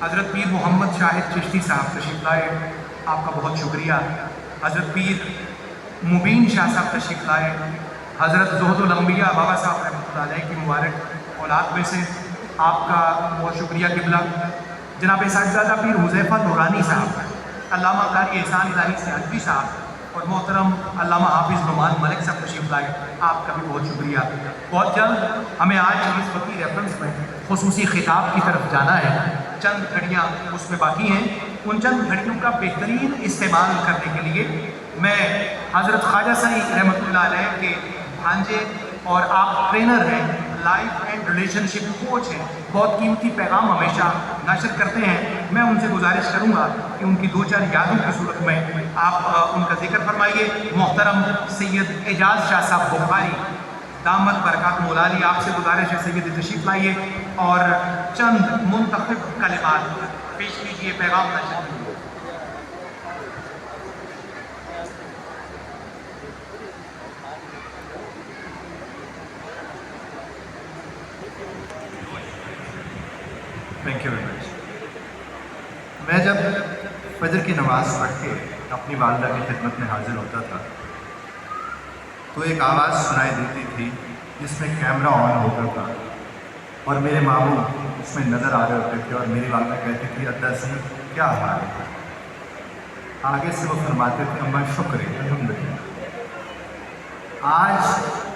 حضرت پیر محمد شاہد چشتی صاحب تشریف لائے، آپ کا بہت شکریہ۔ حضرت پیر مبین شاہ صاحب تشریف لائے، حضرت زہد الانبیاء بابا صاحب رحمۃ اللہ علیہ کی مبارک اولاد میں سے، آپ کا بہت شکریہ قبلہ۔ جناب صاحبزادہ پیر حذیفہ نورانی صاحب، علامہ قاری احسان الہی سیالوی صاحب اور محترم علامہ حافظ نعمان ملک صاحب تشریف لائے، آپ کا بھی بہت شکریہ۔ بہت جلد ہمیں آج اس وقتی ریفرنس میں خصوصی خطاب کی طرف جانا ہے، چند گھڑیاں اس میں باقی ہیں، ان چند گھڑیوں کا بہترین استعمال کرنے کے لیے میں حضرت خواجہ سعید رحمۃ اللہ علیہ کے بھانجے اور آپ ٹرینر ہیں، life and relation ship coach ہیں، بہت قیمتی پیغام ہمیشہ نشر کرتے ہیں، میں ان سے گزارش کروں گا کہ ان کی دو چار یادوں کی صورت میں آپ ان کا ذکر فرمائیے۔ محترم سید اعجاز شاہ صاحب بخاری دامت برکات مولالی، آپ سے گزارش ہے سید تشریف لائیے اور چند منتخب کلمات پیش کیجیے، پیغام نشر کیجیے۔ Thank you very much. میں جب فجر کی نماز پڑھ کے اپنی والدہ کی خدمت میں حاضر ہوتا تھا تو ایک آواز سنائی دیتی تھی جس میں کیمرہ آن ہوتا تھا اور میرے ماموں اس میں نظر آ رہے ہوتے تھے اور میری والدہ کہتی تھی ادا سی کیا حال ہے؟ آگے سے وہ فرماتے تھے اماں شکر ہے الحمدللہ۔ آج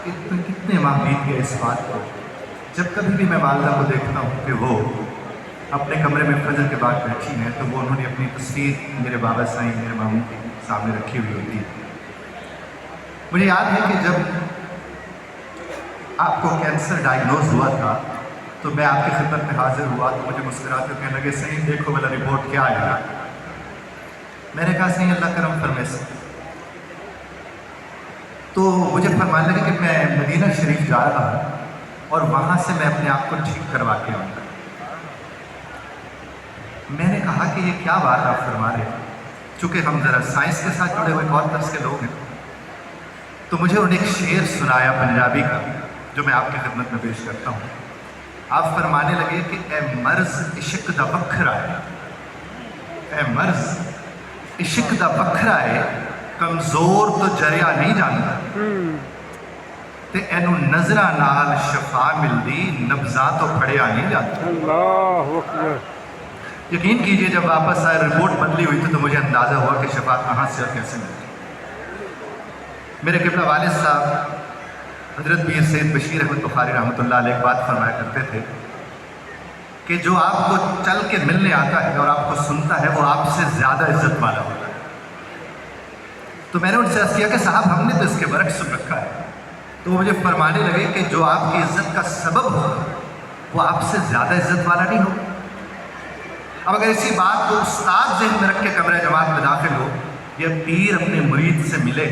کتنے ماہ بیت گئے اس بات کو، جب کبھی بھی میں والدہ کو دیکھتا ہوں کہ وہ اپنے کمرے میں فجر کے بعد بیٹھی ہیں تو وہ انہوں نے اپنی تصویر میرے بابا سائیں میرے ماموں کے سامنے رکھی ہوئی ہوتی ہے۔ مجھے یاد ہے کہ جب آپ کو کینسر ڈائیگنوز ہوا تھا تو میں آپ کی خدمت میں حاضر ہوا تو مجھے مسکراتے ہوئے کہنے لگے سعید دیکھو والا رپورٹ کیا آیا۔ میں نے کہا سعید اللہ کرم فرمائے سے، تو مجھے فرمانے لگے کہ میں مدینہ شریف جا رہا ہوں اور وہاں سے میں اپنے آپ کو ٹھیک کروا کے آؤں گا۔ میں نے کہا کہ یہ کیا بات آپ فرما رہے ہیں، چونکہ ہم ذرا سائنس کے ساتھ جڑے ہوئے اور طرز کے لوگ ہیں، تو مجھے انہیں ایک شعر سنایا پنجابی کا جو میں آپ کی خدمت میں پیش کرتا ہوں۔ آپ فرمانے لگے کہ اے مرض عشق دا وکھرا ہے، اے مرض عشق دا وکھرا ہے، کمزور تو جریا نہیں جانتا تے اینو نظرہ نال شفا ملدی نبضاں تو پھڑیا نہیں جاتا۔ اللہ اکبر۔ یقین کیجئے جب واپس آئے رپورٹ بدلی ہوئی تھی تو مجھے اندازہ ہوا کہ شفا کہاں سے اور کیسے ملتی۔ میرے قبلہ والد صاحب حضرت پیر سید بشیر احمد بخاری رحمۃ اللہ علیہ ایک بات فرمایا کرتے تھے کہ جو آپ کو چل کے ملنے آتا ہے اور آپ کو سنتا ہے وہ آپ سے زیادہ عزت والا ہوتا ہے۔ تو میں نے ان سے عرض کیا کہ صاحب ہم نے تو اس کے برعکس سن رکھا ہے، تو وہ مجھے فرمانے لگے کہ جو آپ کی عزت کا سبب ہو وہ آپ سے زیادہ عزت والا نہیں ہو۔ اب اگر اسی بات کو استاد ذہن میں رکھ کے کمرہ جماعت میں داخل ہو یا پیر اپنے مرید سے ملے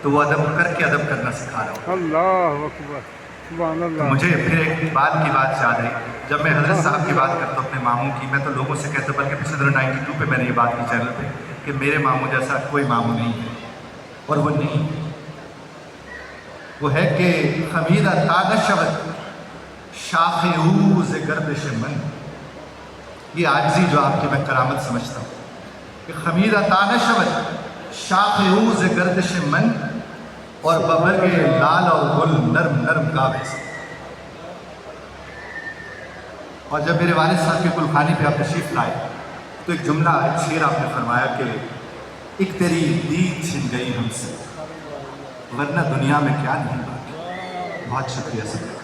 تو وہ ادب کر کے ادب کرنا سکھا رہا ہو۔ اللہ اکبر، سبحان تو اللہ۔ مجھے پھر ایک بات کی بات یاد آئی، جب میں حضرت صاحب کی بات کرتا ہوں اپنے ماموں کی، میں تو لوگوں سے کہتا ہوں، بلکہ پچھلے 92 پہ میں نے یہ بات کی چینل پہ کہ میرے ماموں جیسا کوئی ماموں نہیں ہے، اور وہ نہیں ہے۔ وہ ہے کہ خمیدہ تانشود شاخ اوز گردش من، یہ عاجزی جو آپ کی میں کرامت سمجھتا ہوں کہ خمیدہ تانشود شاخ اوز گردش من اور ببرگ لال اور گل نرم نرم کعبے سے۔ اور جب میرے والد صاحب کے گلخانی پہ آپ تشریف لائے تو ایک جملہ ایک شعر آپ نے فرمایا کہ ایک تیری دید چھن گئی ہم سے ورنہ دنیا میں کیا نہیں باقی۔ بہت شکریہ سر۔